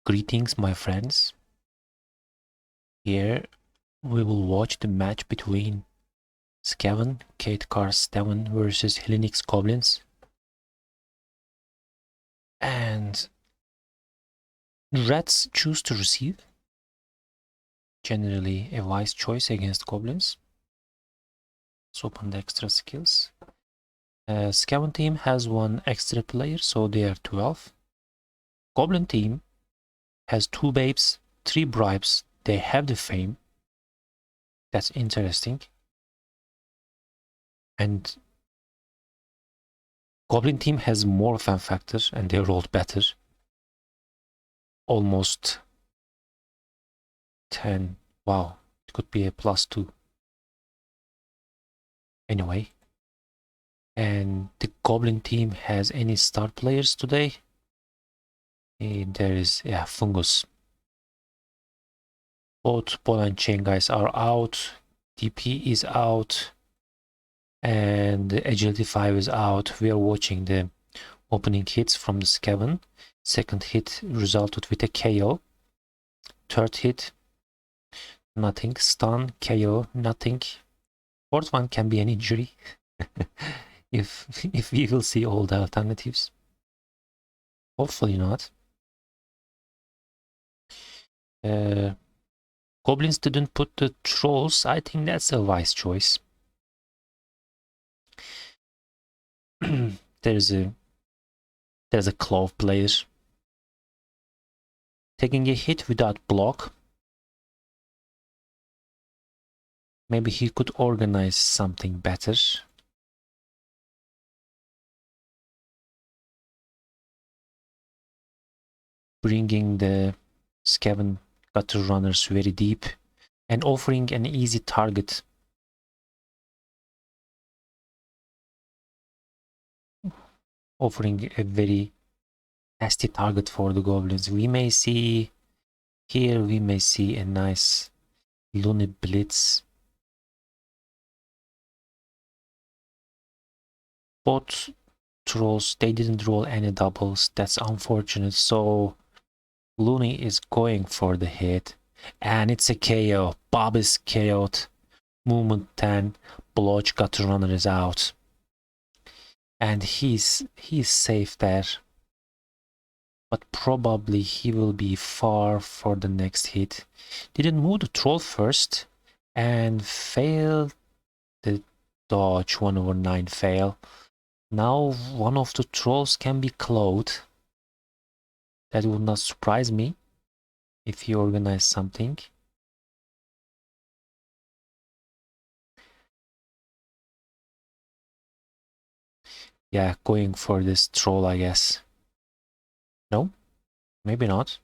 Greetings, my friends. Here we will watch the match between Skaven, Kate Car 7 versus Hellenix Goblins. And Reds choose to receive. Generally a wise choice against Goblins. Let's open the extra skills. Skaven team has one extra player, so they are 12. Goblin team has 2 babes, 3 bribes. They have the fame. That's interesting. And Goblin team has more fan factor and they rolled better. Almost 10. Wow, it could be a +2. Anyway. And the Goblin team has any star players today? There is, Fungus. Both Ball and Chain guys are out. DP is out. And the Agility 5 is out. We are watching the opening hits from the Skaven. Second hit resulted with a KO. Third hit, nothing. Stun, KO, nothing. Fourth one can be an injury. if we will see all the alternatives. Hopefully not. Goblins didn't put the trolls. I think that's a wise choice. There's a Clove player taking a hit without block. Maybe he could organize something better. Bringing the Skaven gutter runners very deep and offering an easy target. Offering a very nasty target for the goblins. We may see here, we may see a nice Looney Blitz. Both trolls, they didn't roll any doubles. That's unfortunate. So Looney is going for the hit. And it's a KO. Bob is KO'd. Movement 10. Bloch Gutter Runner is out. And he's safe there. But probably he will be far for the next hit. Didn't move the troll first. And failed the dodge. 1/9 fail. Now one of the trolls can be clothed. That would not surprise me if he organized something. Yeah, going for this troll, I guess. No, maybe not.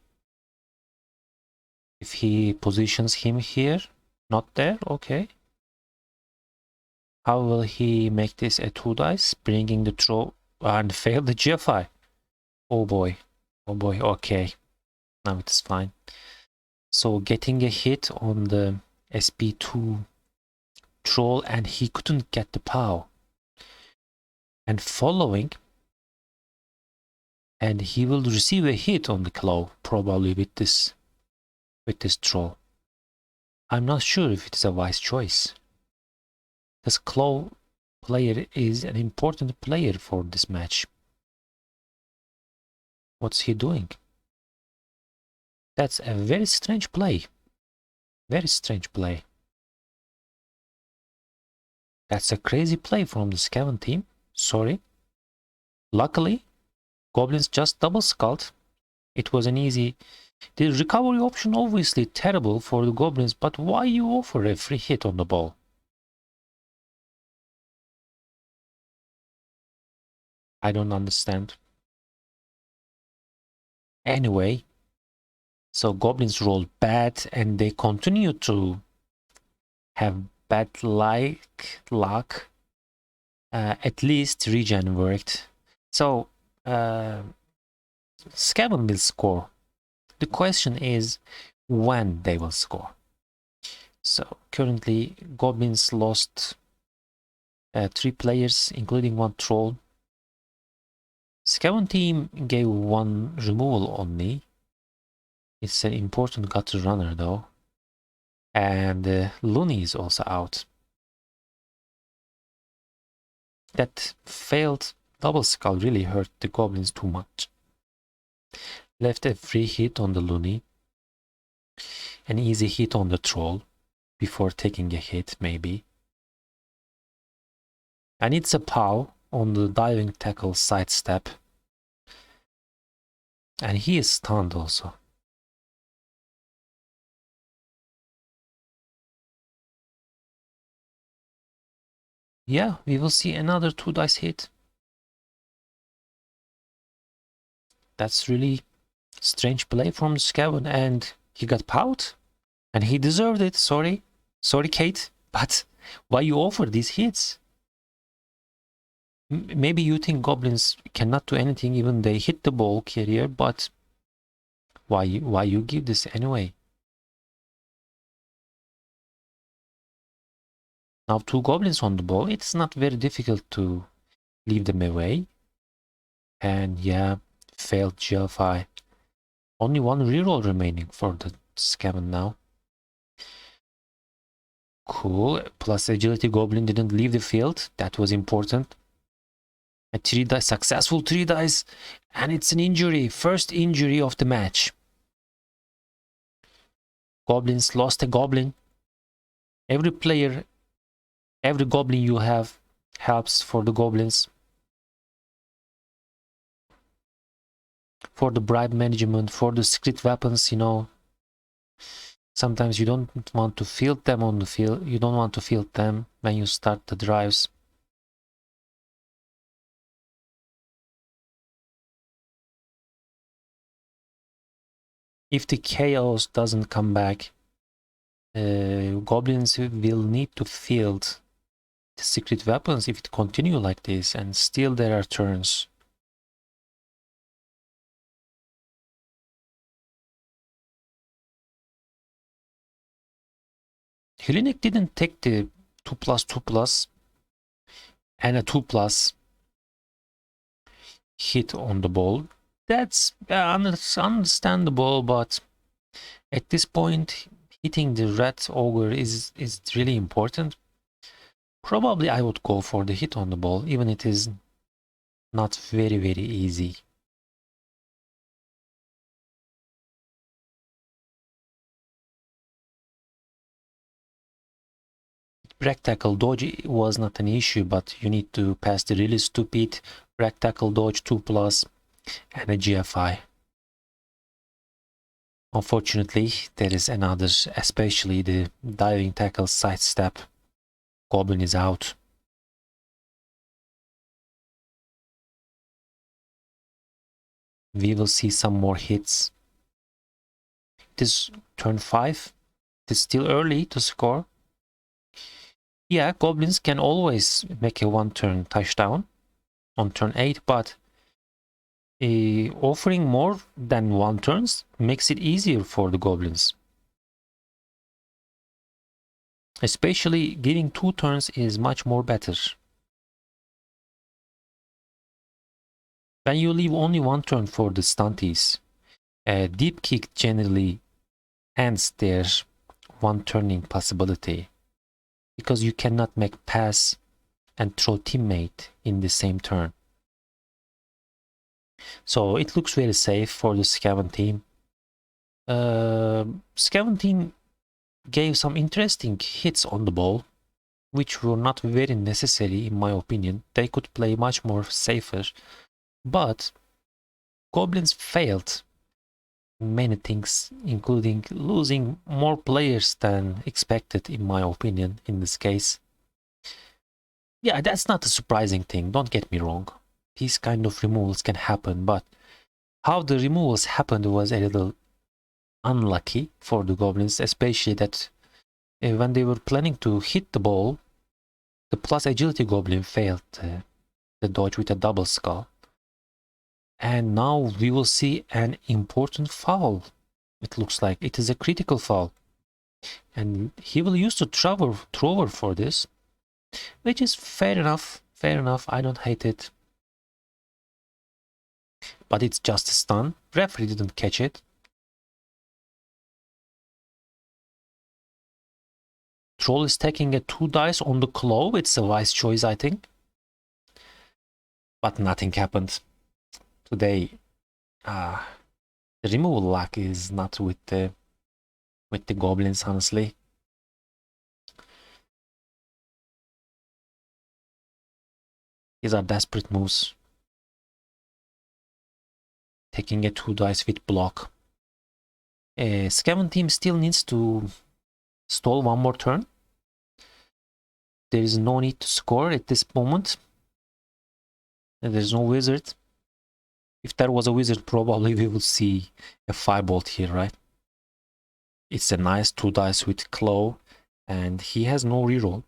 If he positions him here, not there, okay. How will he make this a 2 dice? Bringing the troll and fail the GFI. Oh boy, okay. Now it's fine. So getting a hit on the SP2 troll and he couldn't get the POW. And following, and he will receive a hit on the claw, probably with this troll. I'm not sure if it is a wise choice. This claw player is an important player for this match. What's he doing? That's a very strange play. Very strange play. That's a crazy play from the Skaven team. Sorry. Luckily, Goblins just double skulled. It was an easy. The recovery option obviously terrible for the Goblins, but why you offer a free hit on the ball? I don't understand. Anyway, so Goblins rolled bad and they continue to have bad luck. At least regen worked. So Skaven will score. The question is when they will score. So currently Goblins lost 3 players, including 1 troll. Skaven team gave 1 removal only. It's an important gutter runner though. And Looney is also out. That failed double skull really hurt the goblins too much. Left a free hit on the Looney. An easy hit on the troll before taking a hit maybe. And it's a POW on the diving tackle sidestep. And he is stunned also. Yeah, we will see another 2 dice hit. That's really strange play from Scaven, and he got POW'd. And he deserved it, sorry. Sorry, Kate, but why you offer these hits? Maybe you think goblins cannot do anything even they hit the ball carrier, but why you give this anyway? Now 2 goblins on the ball, it's not very difficult to leave them away. And yeah, failed GFI. Only 1 reroll remaining for the Scaven now. Cool. Plus agility goblin didn't leave the field. That was important. A 3 dice, successful 3 dice. And it's an injury. First injury of the match. Goblins lost a goblin. Every player, every goblin you have helps for the goblins. For the bribe management, for the secret weapons, you know. Sometimes you don't want to field them on the field. You don't want to field them when you start the drives. If the chaos doesn't come back, goblins will need to field the secret weapons if it continue like this, and still there are turns. Hellenic didn't take the 2+2+ and a 2+ hit on the ball. That's understandable, but at this point, hitting the red ogre is really important. Probably I would go for the hit on the ball, even it is not very easy. Break tackle dodge was not an issue, but you need to pass the really stupid break tackle dodge 2+ and a GFI. Unfortunately, there is another, especially the diving tackle sidestep. Goblin is out. We will see some more hits. It is turn 5. It is still early to score. Yeah, goblins can always make a 1-turn touchdown on turn 8, but offering more than 1 turns makes it easier for the goblins. Especially giving 2 turns is much more better. When you leave only 1 turn for the stunties, a deep kick generally ends their 1 turning possibility, because you cannot make pass and throw teammate in the same turn. So it looks very safe for the Scaven team. Scaven team gave some interesting hits on the ball, which were not very necessary in my opinion. They could play much more safer, but goblins failed many things, including losing more players than expected in my opinion in this case. Yeah, that's not a surprising thing, don't get me wrong. These kind of removals can happen, but how the removals happened was a little unlucky for the goblins, especially that when they were planning to hit the ball, the plus agility goblin failed the dodge with a double skull. And now we will see an important foul. It looks like it is a critical foul. And he will use the thrower for this, which is fair enough. Fair enough, I don't hate it. But it's just a stun. Referee didn't catch it. Troll is taking a 2 dice on the claw. It's a wise choice, I think. But nothing happened. Today, the removal luck is not with the goblins, honestly. These are desperate moves. Taking a 2 dice with block. Skaven team still needs to stall one more turn. There is no need to score at this moment. And there's no wizard. If there was a wizard, probably we would see a firebolt here, right? It's a nice 2 dice with claw, and he has no reroll.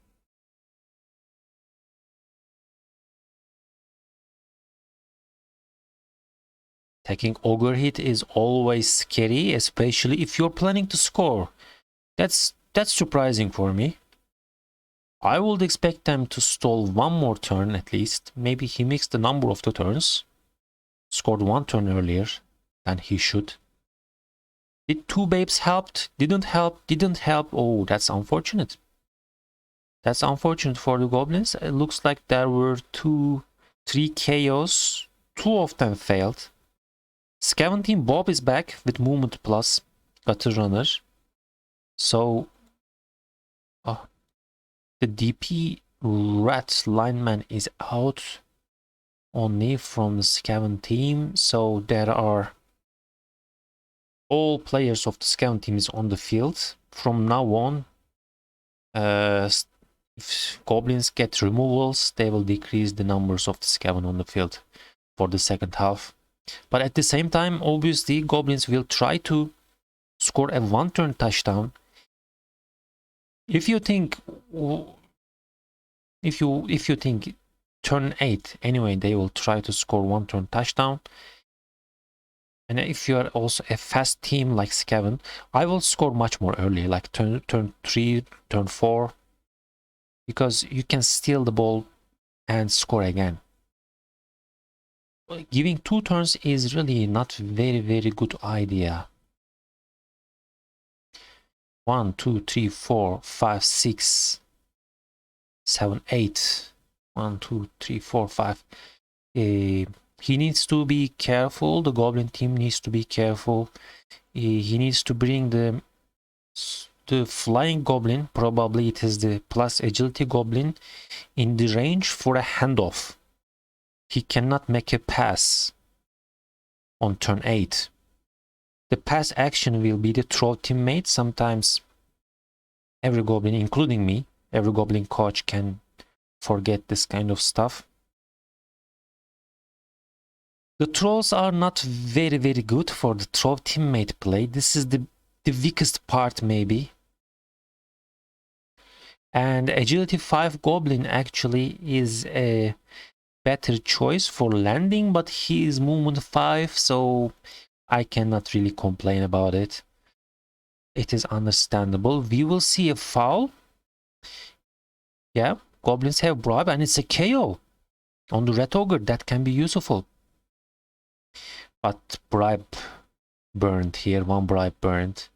Taking ogre hit is always scary, especially if you're planning to score. That's surprising for me. I would expect them to stall one more turn at least. Maybe he mixed the number of the turns. Scored 1 turn earlier than he should. Did 2 babes helped? Didn't help? Didn't help? Oh, that's unfortunate. That's unfortunate for the goblins. It looks like there were 3 chaos. 2 of them failed. Skaven team Bob is back with movement plus gutter runner. So the DP rat lineman is out only from the Skaven team. So there are all players of the Skaven team is on the field. From now on, if goblins get removals, they will decrease the numbers of the Skaven on the field for the second half. But at the same time, obviously, goblins will try to score a 1-turn touchdown. If you think turn 8, anyway, they will try to score 1-turn touchdown. And if you are also a fast team like Skaven, I will score much more early, like turn 3, turn 4, because you can steal the ball and score again. Giving 2 turns is really not very good idea. 1, 2, 3, 4, 5, 6, 7, 8. 1, 2, 3, 4, 5. He needs to be careful. The goblin team needs to be careful. He needs to bring the flying goblin. Probably it is the plus agility goblin in the range for a handoff. He cannot make a pass on turn 8. The pass action will be the throw teammate. Sometimes every goblin, including me, every goblin coach can forget this kind of stuff. The trolls are not very good for the throw teammate play. This is the weakest part maybe. And agility 5 goblin actually is a better choice for landing, but he is movement 5, so I cannot really complain about it. It is understandable. We will see a foul. Yeah, goblins have bribe, and it's a KO on the red ogre. That can be useful. But bribe burned here. 1 bribe burned.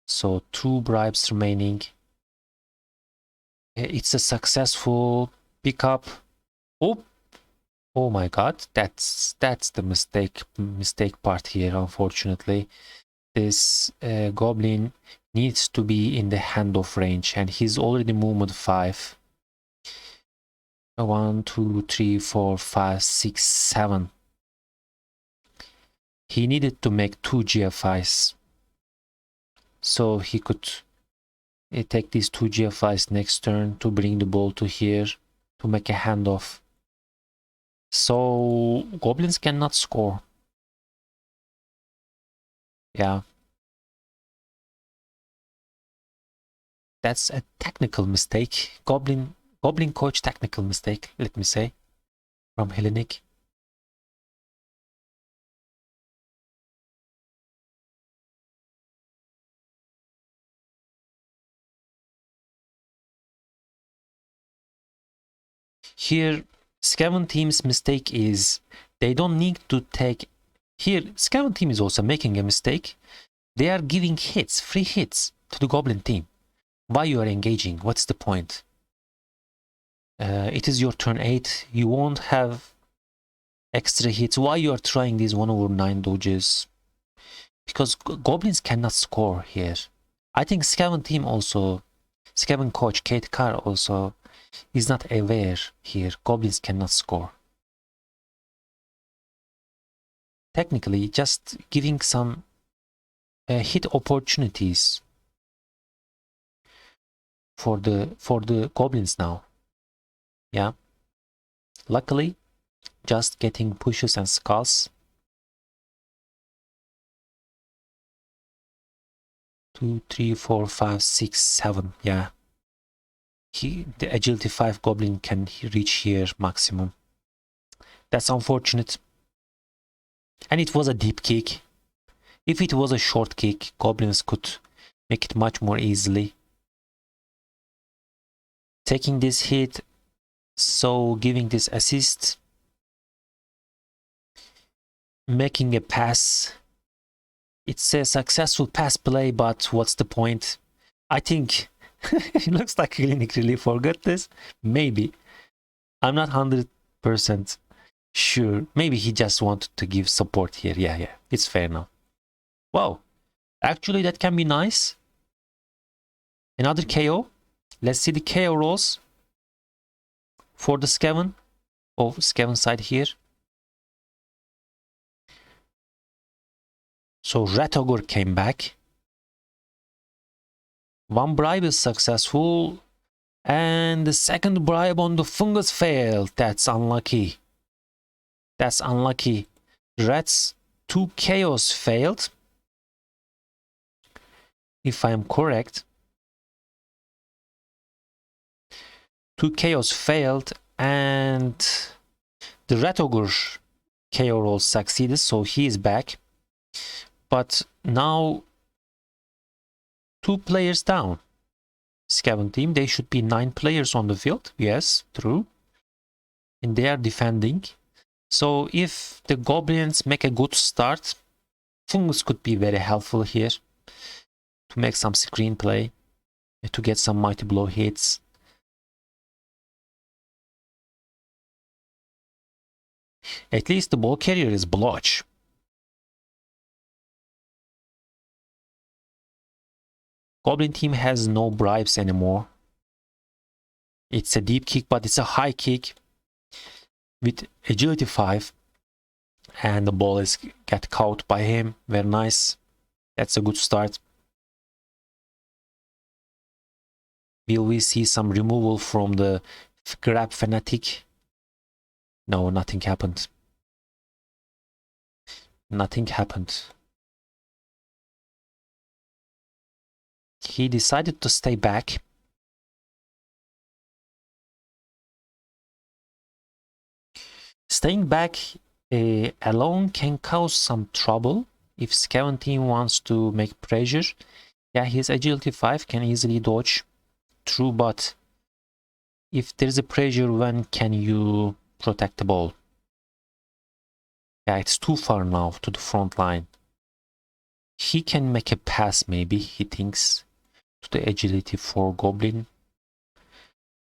So 2 bribes remaining. It's a successful pickup. Oh my god, that's the mistake part here, unfortunately. This goblin needs to be in the handoff range, and he's already movement 5. 1, 2, 3, 4, 5, 6, 7. He needed to make 2 GFIs, so he could take these 2 GFIs next turn to bring the ball to here to make a handoff. So goblins cannot score. Yeah. That's a technical mistake. Goblin coach technical mistake, let me say, from Hellenic. Here, Skaven team's mistake is they don't need to take... Here, Skaven team is also making a mistake. They are giving hits, free hits to the Goblin team. Why you are engaging? What's the point? It is your turn 8. You won't have extra hits. Why you are trying these 1/9 dodges? Because goblins cannot score here. I think Skaven team also, Skaven coach Kate Carr also is not aware here. Goblins cannot score. Technically, just giving some hit opportunities for the goblins now. Yeah. Luckily, just getting pushes and skulls. 2, 3, 4, 5, 6, 7. Yeah. The agility 5 goblin can reach here maximum. That's unfortunate. And it was a deep kick. If it was a short kick, goblins could make it much more easily. Taking this hit, so giving this assist, making a pass. It's a successful pass play, but what's the point? I think it looks like Clinic really forgot this. Maybe. I'm not 100% sure. Maybe he just wanted to give support here. Yeah. It's fair now. Wow. Actually, that can be nice. Another KO. Let's see the KO rolls for the Skaven. Oh, Skaven side here. So Rat Ogre came back. One bribe is successful. And the second bribe on the fungus failed. That's unlucky. That's unlucky. Rats 2 chaos failed. If I am correct. 2 chaos failed and the Rat Ogre KO roll succeeded, so he is back. But now 2 players down. Skaven team, they should be 9 players on the field. Yes, true. And they are defending. So if the goblins make a good start, Fungus could be very helpful here to make some screenplay, to get some mighty blow hits. At least the ball carrier is Blotch. Goblin team has no bribes anymore. It's a deep kick, but it's a high kick with agility 5. And the ball is get caught by him. Very nice. That's a good start. Will we see some removal from the grab fanatic? No, nothing happened. Nothing happened. He decided to stay back. Staying back alone can cause some trouble if Skaven team wants to make pressure. Yeah, his agility 5 can easily dodge. True, but if there's a pressure, when can you protect the ball? Yeah, it's too far now to the front line. He can make a pass, maybe, he thinks, to the agility 4 goblin.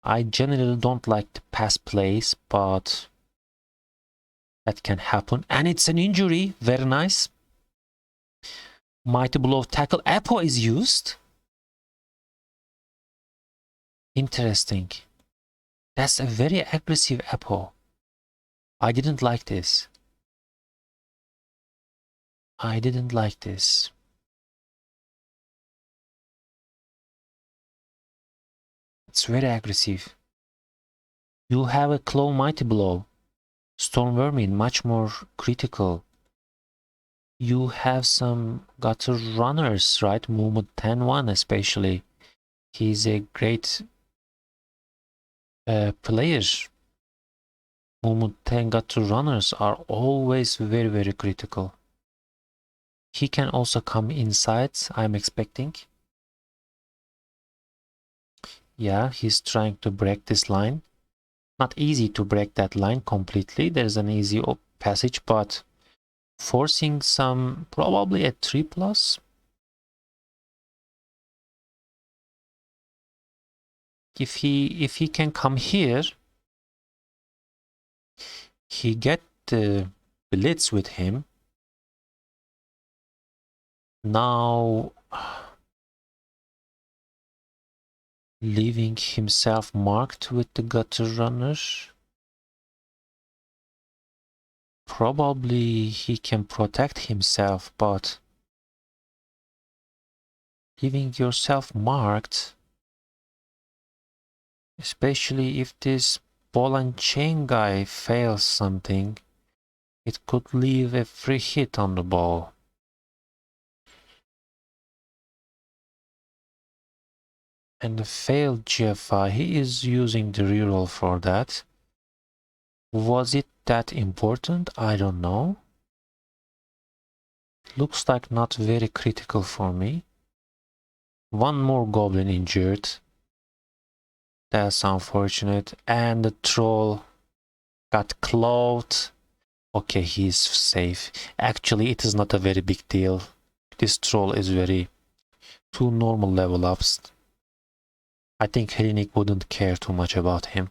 I generally don't like the pass plays, but that can happen. And it's an injury. Very nice. Mighty blow tackle. Apo is used. Interesting. That's a very aggressive Apo. I didn't like this. I didn't like this. It's very aggressive. You have a claw mighty blow. Storm Vermin, much more critical. You have some gutter runners, right? Movement 10-1 especially. He's a great player. Movement 10 gutter runners are always very, very critical. He can also come inside, I'm expecting. Yeah, he's trying to break this line. Not easy to break that line completely. There's an easy passage, but forcing some, probably a 3+. if he can come here, he get the blitz with him. Now leaving himself marked with the gutter runner. Probably he can protect himself, but leaving yourself marked, especially if this ball and chain guy fails something, it could leave a free hit on the ball. And the failed GFI, he is using the reroll for that. Was it that important? I don't know. Looks like not very critical for me. One more goblin injured. That's unfortunate. And the troll got clawed. Okay, he's safe. Actually, it is not a very big deal. This troll is very two normal level ups. I think Hellenic wouldn't care too much about him.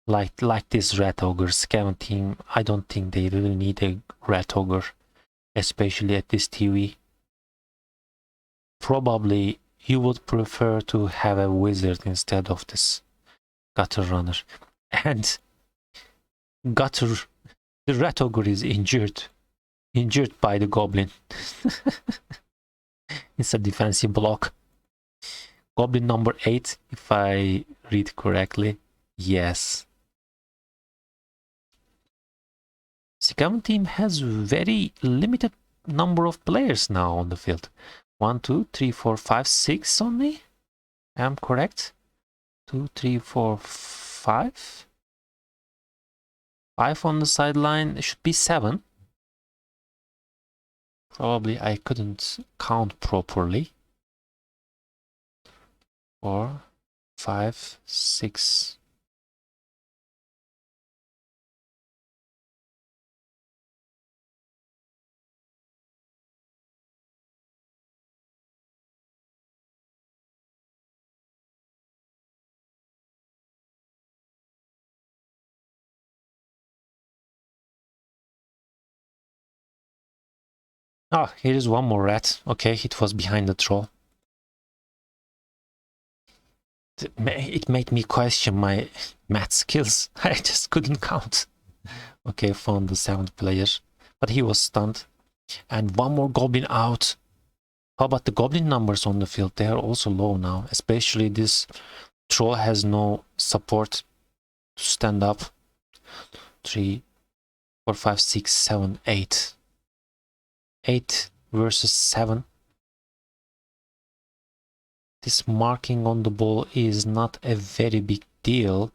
Like this Rat Ogre Scaven team, I don't think they really need a Rat Ogre, especially at this TV. Probably you would prefer to have a wizard instead of this gutter runner. And gutter, the Rat Ogre is injured by the goblin. It's a defensive block. Goblin number 8, if I read correctly. Yes. Scaven team has very limited number of players now on the field. 1, 2, 3, 4, 5, 6 only. Am correct? 2, 3, 4, 5. 5 on the sideline. It should be 7. Probably I couldn't count properly. 4, 5, 6. Ah, here is one more rat. Okay, it was behind the troll. It made me question my math skills. I just couldn't count. Okay, found the 7th player, but he was stunned. And one more goblin out. How about the goblin numbers on the field? They are also low now, especially this troll has no support to stand up. 3, 4, 5, 6, 7, 8. 8 versus 7. This marking on the ball is not a very big deal.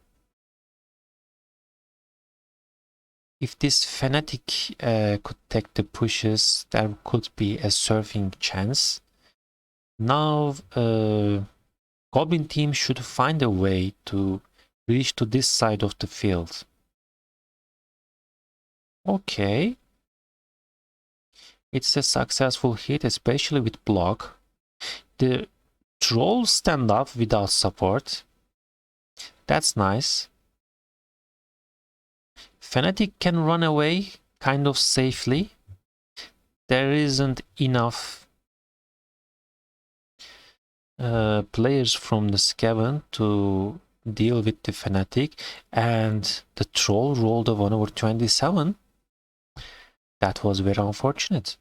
If this fanatic could take the pushes, there could be a surfing chance. Now Goblin team should find a way to reach to this side of the field. Okay. It's a successful hit, especially with block. The trolls stand up without support. That's nice. Fanatic can run away kind of safely. There isn't enough players from the Scaven to deal with the Fanatic, and the troll rolled a 1/27. That was very unfortunate.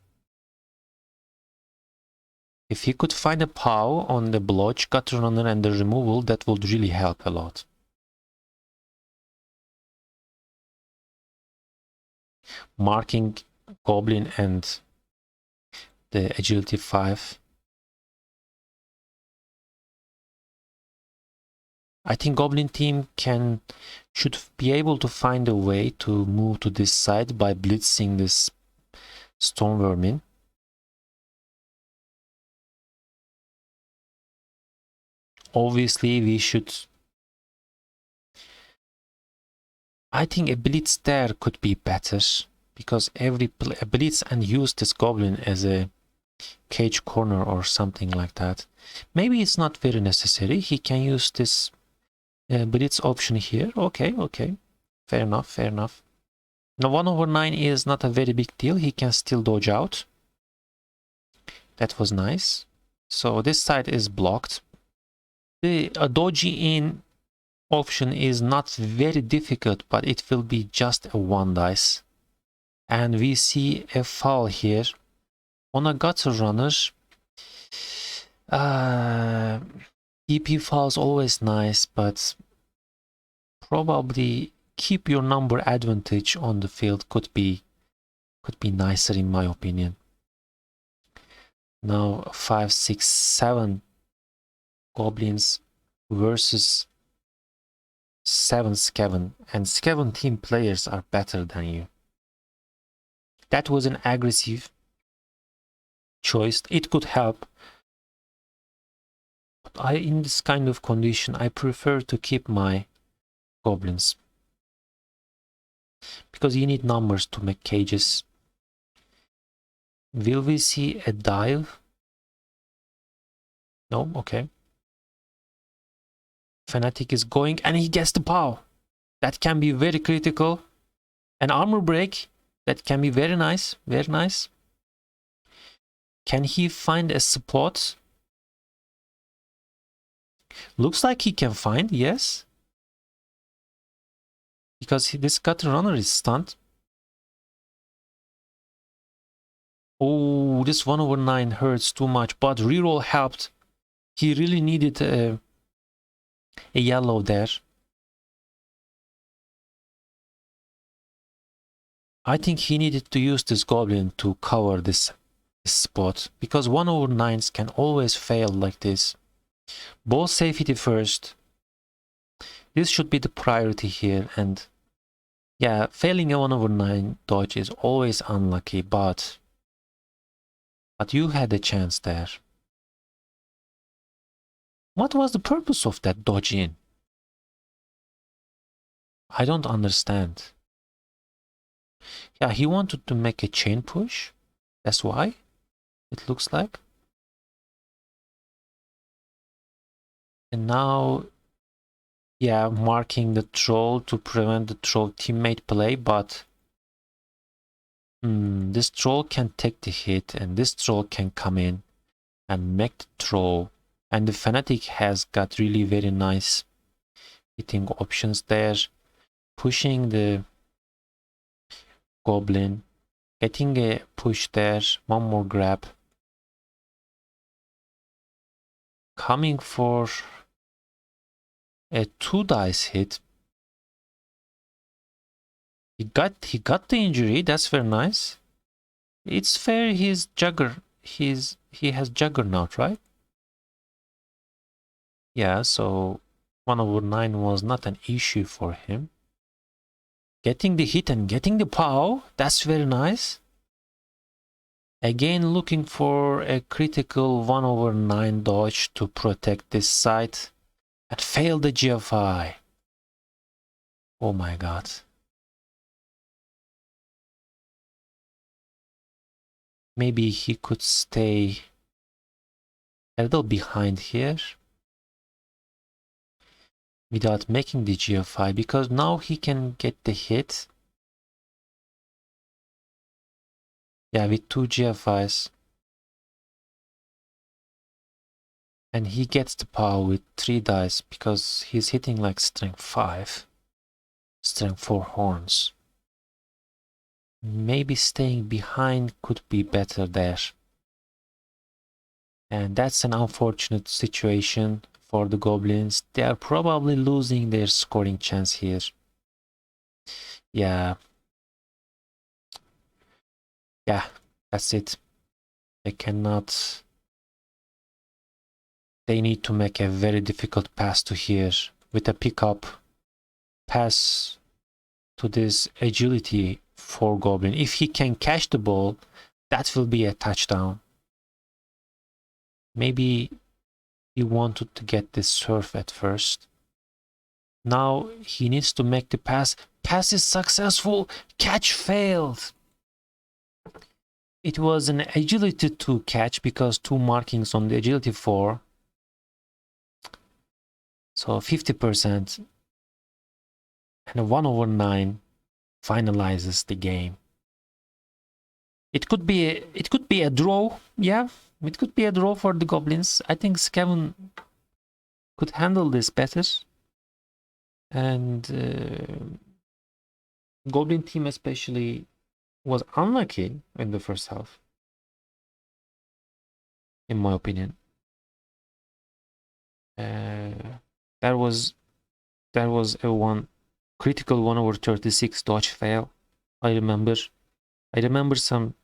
If he could find a POW on the Blotch, Gutter Runner and the removal, that would really help a lot. Marking Goblin and the Agility 5. I think Goblin team should be able to find a way to move to this side by blitzing this Stone Vermin. Obviously, we should... I think a blitz there could be better, because a blitz and use this Goblin as a cage corner or something like that. Maybe it's not very necessary. He can use this blitz option here. Okay, okay. Fair enough, fair enough. Now 1/9 is not a very big deal. He can still dodge out. That was nice. So this side is blocked. The dodging in option is not very difficult, but it will be just a 1 dice. And we see a foul here on a gutter runner. EP foul is always nice, but probably keep your number advantage on the field could be nicer in my opinion. Now 5, 6, 7 goblins versus 7 Skaven, and Skaven team players are better than you. That was an aggressive choice. It could help. But in this kind of condition, I prefer to keep my goblins. Because you need numbers to make cages. Will we see a dive? No? Okay. Fanatic is going and he gets the POW. That can be very critical. An armor break. That can be very nice. Very nice. Can he find a spot? Looks like he can find, yes. Because this gutter runner is stunned. Oh, this 1/9 hurts too much, but reroll helped. He really needed a yellow there. I think he needed to use this goblin to cover this spot, because 1/9s can always fail like this. Ball safety first. This should be the priority here, and yeah, failing a 1/9 dodge is always unlucky, but you had a chance there. What was the purpose of that dodge in? I don't understand. Yeah, he wanted to make a chain push. That's why it looks like. And now, yeah, marking the troll to prevent the troll teammate play, but this troll can take the hit, and this troll can come in and make the troll. And the Fanatic has got really very nice hitting options there. Pushing the Goblin, getting a push there, one more grab. Coming for a 2 dice hit. He got the injury, that's very nice. It's fair, he has Juggernaut, right? Yeah, so 1/9 was not an issue for him. Getting the hit and getting the POW, that's very nice. Again, looking for a critical 1/9 dodge to protect this side. And fail the GFI. Oh my god. Maybe he could stay a little behind here without making the GFI, because now he can get the hit. Yeah, with 2 GFIs. And he gets the power with 3 dice because he's hitting like strength 5, strength 4 horns. Maybe staying behind could be better there. And that's an unfortunate situation for the goblins. They are probably losing their scoring chance here. Yeah, that's it. They cannot. They need to make a very difficult pass to here with a pickup pass to this agility for Goblin. If he can catch the ball, that will be a touchdown. Maybe he wanted to get this surf at first. Now he needs to make the pass. Pass is successful. Catch failed. It was an agility 2 catch because 2 markings on the agility 4. So 50% and a 1/9 finalizes the game. It could be a draw, yeah. It could be a draw for the Goblins. I think Scaven could handle this better. And Goblin team especially was unlucky in the first half, in my opinion. There was a one critical 1/36 dodge fail. I remember some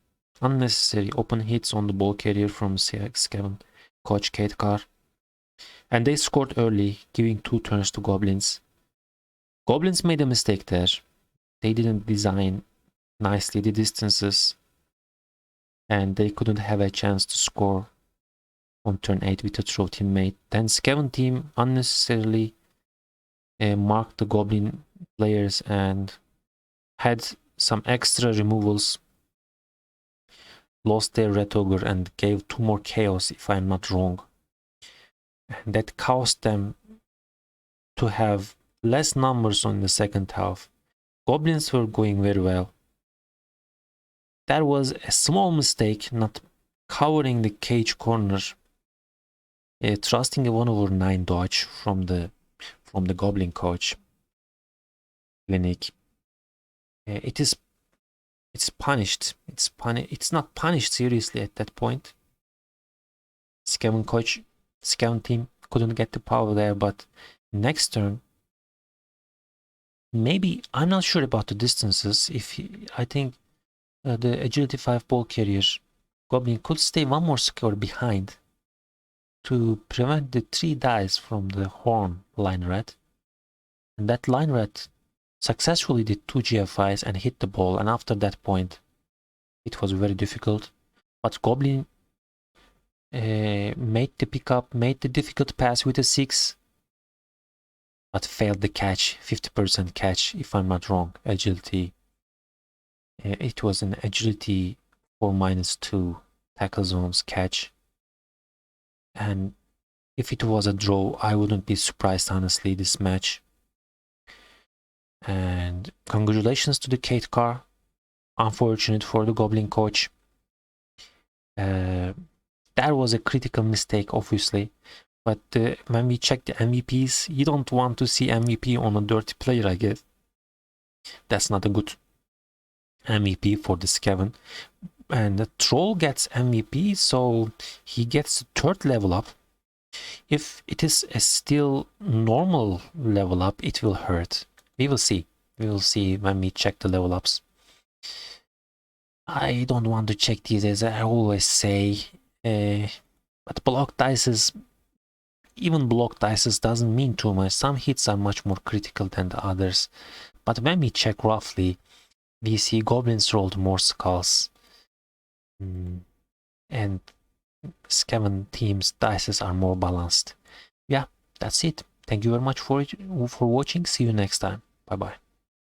unnecessary open hits on the ball carrier from Scaven coach Kate Carr. And they scored early, giving 2 turns to Goblins. Goblins made a mistake there. They didn't design nicely the distances, and they couldn't have a chance to score on turn 8 with a throw teammate. Then Scaven team unnecessarily marked the Goblin players and had some extra removals, lost their Red Ogre and gave 2 more chaos, if I'm not wrong. And that caused them to have less numbers on the second half. Goblins were going very well. That was a small mistake, not covering the cage corner, trusting a 1/9 dodge from the Goblin coach Clinic. It's punished. It's not punished seriously at that point. Scaven team couldn't get the power there, but next turn, maybe, I'm not sure about the distances. I think the agility 5 ball carrier Goblin could stay 1 more score behind to prevent the 3 dice from the horn line rat. And that line rat successfully did 2 GFIs and hit the ball, and after that point it was very difficult. But Goblin made the pickup, made the difficult pass with a 6, but failed the catch, 50% catch, if I'm not wrong, agility. It was an agility 4-2 tackle zones catch. And if it was a draw, I wouldn't be surprised, honestly, this match. And congratulations to the Kate Carr. Unfortunate for the Goblin coach. That was a critical mistake, obviously. But when we check the MVPs, you don't want to see MVP on a dirty player, I guess. That's not a good MVP for the Scaven. And the Troll gets MVP, so he gets the 3rd level up. If it is a still normal level up, it will hurt. We will see. We will see when we check the level ups. I don't want to check these, as I always say. But block dices, even block dices doesn't mean too much. Some hits are much more critical than the others. But when we check roughly, we see Goblins rolled more skulls. And Scaven team's dices are more balanced. Yeah, that's it. Thank you very much for watching. See you next time. Bye bye.